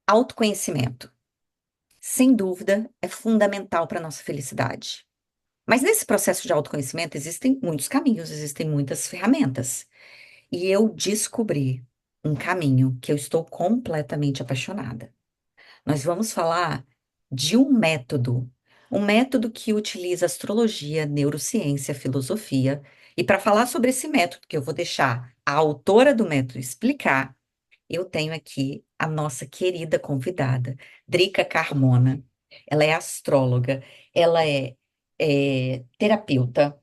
Autoconhecimento, sem dúvida, é fundamental para a nossa felicidade. Mas nesse processo de autoconhecimento existem muitos caminhos, existem muitas ferramentas. E eu descobri um caminho que eu estou completamente apaixonada. Nós vamos falar de um método que utiliza astrologia, neurociência, filosofia. E para falar sobre esse método, que eu vou deixar a autora do método explicar, eu tenho aqui a nossa querida convidada, Drica Carmona. Ela é astróloga, ela é terapeuta,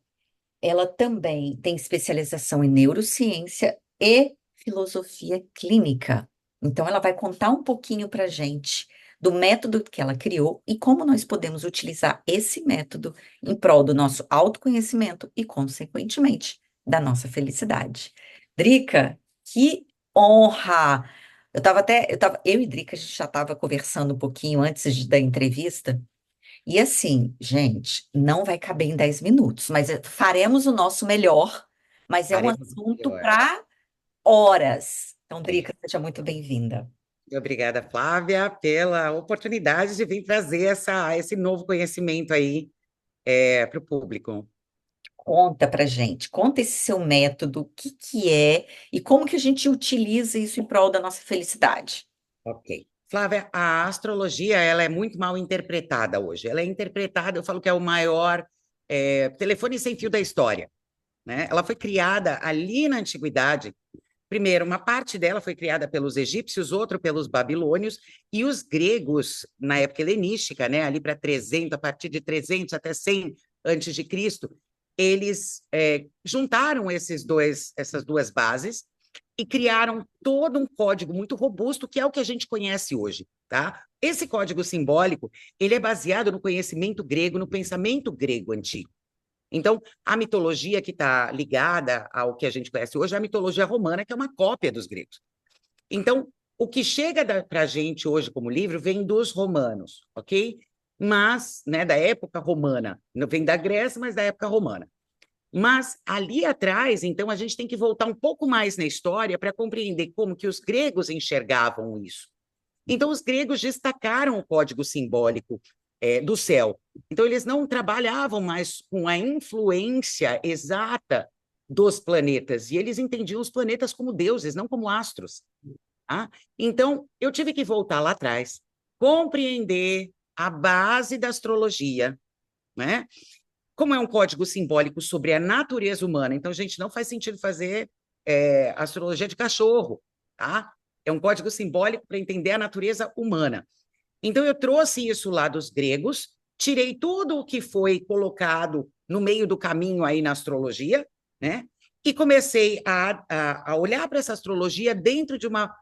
ela também tem especialização em neurociência e filosofia clínica. Então, ela vai contar um pouquinho para gente do método que ela criou e como nós podemos utilizar esse método em prol do nosso autoconhecimento e, consequentemente, da nossa felicidade. Drica, que honra! Eu e Drica, a gente já estava conversando um pouquinho antes da entrevista. E assim, gente, não vai caber em 10 minutos, mas faremos o nosso melhor. Mas é um Faremos o assunto melhor. para horas. Então, É. Drica, seja muito bem-vinda. Obrigada, Flávia, pela oportunidade de vir trazer esse novo conhecimento aí para o público. Conta pra gente, conta esse seu método, o que que é e como que a gente utiliza isso em prol da nossa felicidade. Ok. Flávia, a astrologia ela é muito mal interpretada hoje. Ela é interpretada, eu falo que é o maior telefone sem fio da história, né? Ela foi criada ali na antiguidade. Primeiro, uma parte dela foi criada pelos egípcios, outra pelos babilônios e os gregos na época helenística, né, ali para 300, a partir de 300 até 100 antes de Cristo, eles juntaram essas duas bases e criaram todo um código muito robusto, que é o que a gente conhece hoje, tá? Esse código simbólico, ele é baseado no conhecimento grego, no pensamento grego antigo. Então, a mitologia que está ligada ao que a gente conhece hoje é a mitologia romana, que é uma cópia dos gregos. Então, o que chega para a gente hoje como livro vem dos romanos, ok? Mas, né, da época romana, não vem da Grécia, mas da época romana. Mas ali atrás, então, a gente tem que voltar um pouco mais na história para compreender como que os gregos enxergavam isso. Então, os gregos destacaram o código simbólico do céu. Então, eles não trabalhavam mais com a influência exata dos planetas, e eles entendiam os planetas como deuses, não como astros. Tá? Então, eu tive que voltar lá atrás, compreender a base da astrologia, né? Como é um código simbólico sobre a natureza humana, então, gente, não faz sentido fazer astrologia de cachorro, tá? É um código simbólico para entender a natureza humana. Então, eu trouxe isso lá dos gregos, tirei tudo o que foi colocado no meio do caminho aí na astrologia, né? E comecei a olhar para essa astrologia dentro de uma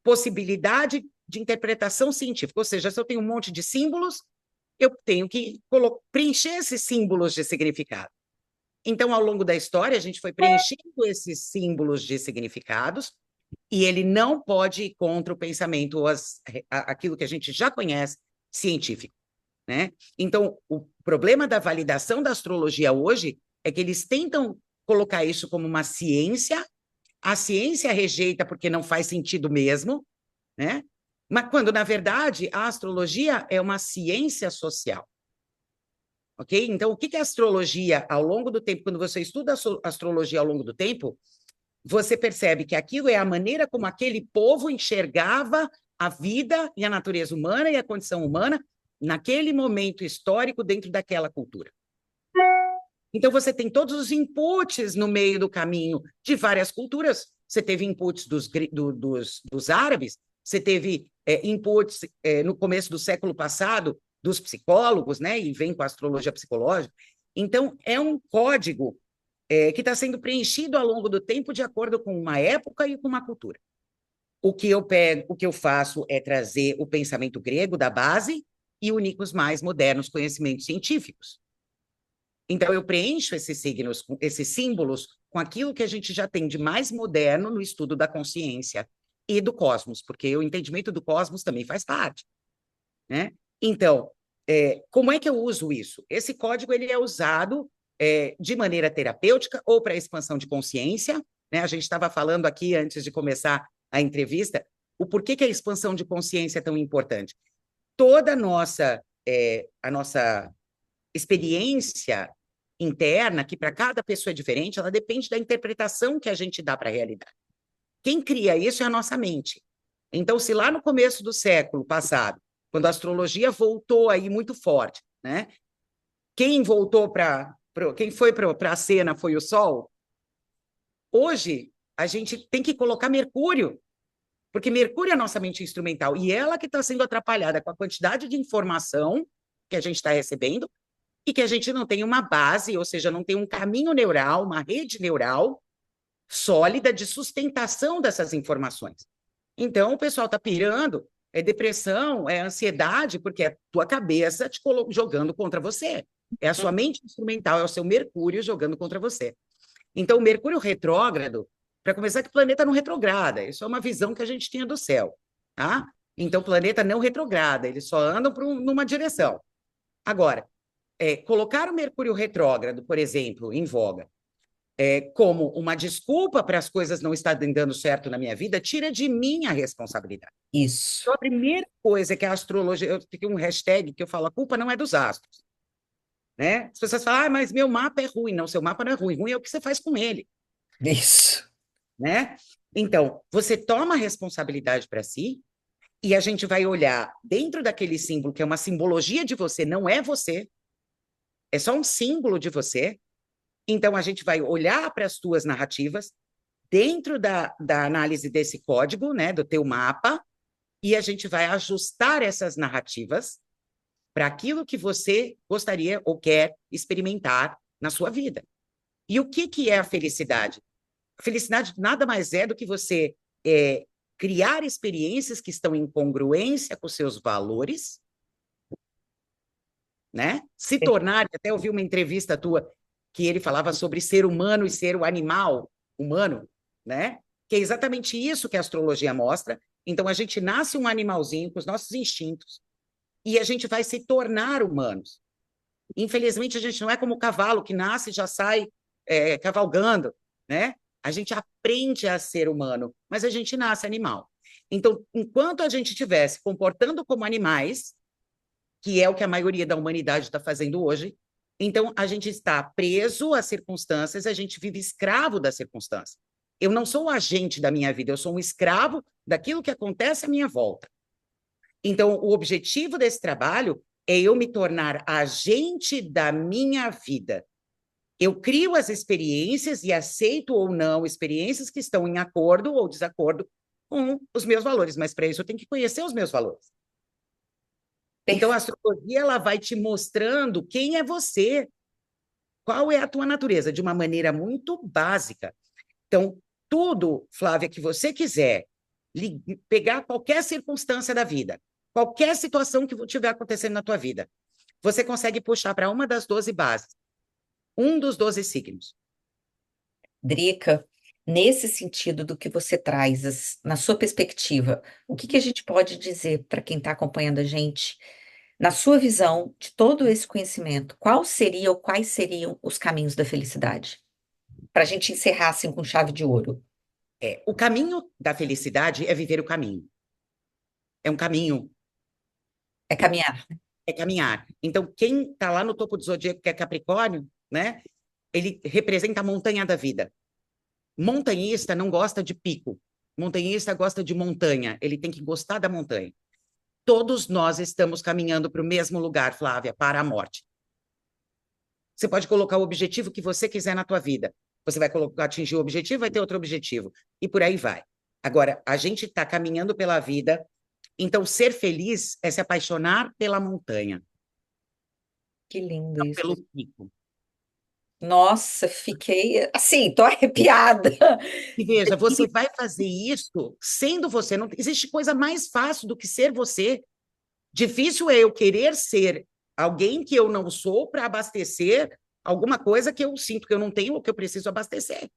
possibilidade de interpretação científica. Ou seja, se eu tenho um monte de símbolos, eu tenho que preencher esses símbolos de significado. Então, ao longo da história, a gente foi preenchendo esses símbolos de significados, e ele não pode ir contra o pensamento, aquilo que a gente já conhece, científico, né? Então, o problema da validação da astrologia hoje é que eles tentam colocar isso como uma ciência, a ciência rejeita porque não faz sentido mesmo, né? Mas quando, na verdade, a astrologia é uma ciência social. Ok? Então, o que é astrologia ao longo do tempo? Quando você estuda a astrologia ao longo do tempo, você percebe que aquilo é a maneira como aquele povo enxergava a vida e a natureza humana e a condição humana naquele momento histórico dentro daquela cultura. Então, você tem todos os inputs no meio do caminho de várias culturas. Você teve inputs dos árabes, você teve inputs no começo do século passado dos psicólogos, né? E vem com a astrologia psicológica. Então, é um código que está sendo preenchido ao longo do tempo de acordo com uma época e com uma cultura. O que eu faço é trazer o pensamento grego da base e unir com os mais modernos conhecimentos científicos. Então, eu preencho esses signos, esses símbolos, com aquilo que a gente já tem de mais moderno no estudo da consciência e do cosmos, porque o entendimento do cosmos também faz parte, né? Então, como é que eu uso isso? Esse código ele é usado de maneira terapêutica ou para expansão de consciência, né? A gente estava falando aqui antes de começar a entrevista, o porquê que a expansão de consciência é tão importante. Toda a nossa experiência interna, que para cada pessoa é diferente, ela depende da interpretação que a gente dá para a realidade. Quem cria isso é a nossa mente. Então, se lá no começo do século passado, quando a astrologia voltou aí muito forte, né? Quem foi para a cena foi o Sol. Hoje, a gente tem que colocar Mercúrio, porque Mercúrio é a nossa mente instrumental, e ela que está sendo atrapalhada com a quantidade de informação que a gente está recebendo, e que a gente não tem uma base, ou seja, não tem um caminho neural, uma rede neural sólida de sustentação dessas informações. Então, o pessoal está pirando, é depressão, é ansiedade, porque é a tua cabeça jogando contra você. É a sua mente instrumental, é o seu Mercúrio jogando contra você. Então, o Mercúrio retrógrado, para começar, que o planeta não retrograda. Isso é uma visão que a gente tinha do céu, tá? Então, o planeta não retrograda, eles só andam numa direção. Agora, colocar o Mercúrio retrógrado, por exemplo, em voga, como uma desculpa para as coisas não estarem dando certo na minha vida, tira de mim a responsabilidade. Isso. Então, a primeira coisa que a astrologia, eu tenho um hashtag que eu falo, a culpa não é dos astros, né? As pessoas falam, mas meu mapa é ruim. Não, seu mapa não é ruim. Ruim é o que você faz com ele, Isso. né? Então, você toma a responsabilidade para si e a gente vai olhar dentro daquele símbolo, que é uma simbologia de você, não é você, é só um símbolo de você. Então, a gente vai olhar para as tuas narrativas dentro da análise desse código, né, do teu mapa, e a gente vai ajustar essas narrativas para aquilo que você gostaria ou quer experimentar na sua vida. E o que é a felicidade? A felicidade nada mais é do que você criar experiências que estão em congruência com os seus valores, né? Se tornar, até ouvi uma entrevista tua que ele falava sobre ser humano e ser o animal humano, né? Que é exatamente isso que a astrologia mostra. Então, a gente nasce um animalzinho com os nossos instintos e a gente vai se tornar humanos. Infelizmente, a gente não é como o cavalo que nasce e já sai cavalgando, né? A gente aprende a ser humano, mas a gente nasce animal. Então, enquanto a gente estiver se comportando como animais, que é o que a maioria da humanidade está fazendo hoje, então a gente está preso às circunstâncias, a gente vive escravo das circunstâncias. Eu não sou o agente da minha vida, eu sou um escravo daquilo que acontece à minha volta. Então, o objetivo desse trabalho é eu me tornar agente da minha vida. Eu crio as experiências e aceito ou não experiências que estão em acordo ou desacordo com os meus valores, mas para isso eu tenho que conhecer os meus valores. Então, a astrologia ela vai te mostrando quem é você, qual é a tua natureza, de uma maneira muito básica. Então, tudo, Flávia, que você quiser, pegar qualquer circunstância da vida, qualquer situação que estiver acontecendo na tua vida, você consegue puxar para uma das 12 bases, um dos 12 signos. Drica, nesse sentido do que você traz, na sua perspectiva, o que que a gente pode dizer para quem está acompanhando a gente, na sua visão de todo esse conhecimento, qual seria ou quais seriam os caminhos da felicidade? Para a gente encerrar assim com chave de ouro. O caminho da felicidade é viver o caminho. É um caminho, É caminhar. é caminhar. Então, quem está lá no topo do zodíaco, que é Capricórnio, né? Ele representa a montanha da vida. Montanhista não gosta de pico. Montanhista gosta de montanha. Ele tem que gostar da montanha. Todos nós estamos caminhando para o mesmo lugar, Flávia, para a morte. Você pode colocar o objetivo que você quiser na tua vida. Você vai atingir o objetivo, vai ter outro objetivo. E por aí vai. Agora, a gente está caminhando pela vida, então ser feliz é se apaixonar pela montanha, Que lindo não isso. pelo pico. Nossa, fiquei assim, tô arrepiada. E veja, você vai fazer isso sendo você. Não existe coisa mais fácil do que ser você. Difícil é eu querer ser alguém que eu não sou para abastecer alguma coisa que eu sinto que eu não tenho ou que eu preciso abastecer.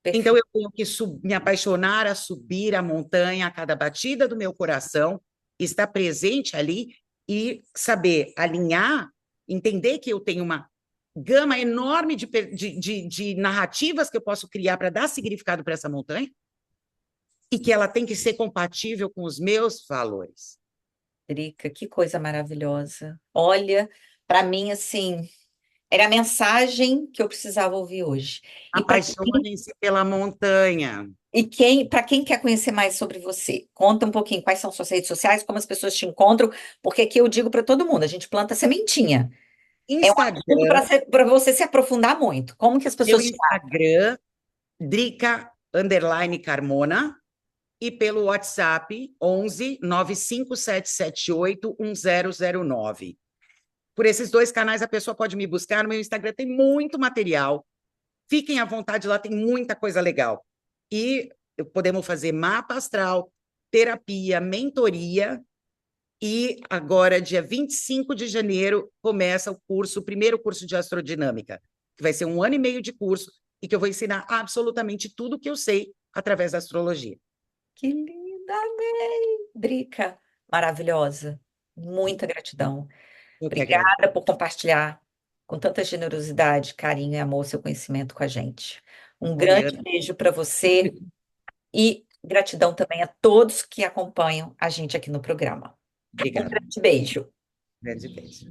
Então, eu tenho que me apaixonar a subir a montanha, a cada batida do meu coração, estar presente ali e saber alinhar, entender que eu tenho uma gama enorme de narrativas que eu posso criar para dar significado para essa montanha. e que ela tem que ser compatível com os meus valores. Drica, que coisa maravilhosa. Olha, para mim, assim, era a mensagem que eu precisava ouvir hoje. E para Apaixonem-se pela montanha. para quem quer conhecer mais sobre você, conta um pouquinho quais são suas redes sociais, como as pessoas te encontram, porque aqui eu digo para todo mundo, a gente planta sementinha. É um assunto Instagram, para você se aprofundar muito. Como que as meu pessoas te acham? Instagram, Drica_Carmona, e pelo WhatsApp 11 95778 1009. Por esses dois canais a pessoa pode me buscar. No meu Instagram tem muito material. Fiquem à vontade, lá tem muita coisa legal. E podemos fazer mapa astral, terapia, mentoria. E agora, dia 25 de janeiro, começa o primeiro curso de astrodinâmica, que vai ser 1 ano e meio de curso e que eu vou ensinar absolutamente tudo que eu sei através da astrologia. Que linda, amei! Drica, maravilhosa. Muita gratidão. Eu que agradeço. Obrigada por compartilhar com tanta generosidade, carinho e amor seu conhecimento com a gente. Um grande Oriana, beijo para você e gratidão também a todos que acompanham a gente aqui no programa. Um obrigado. grande beijo. Grande beijo.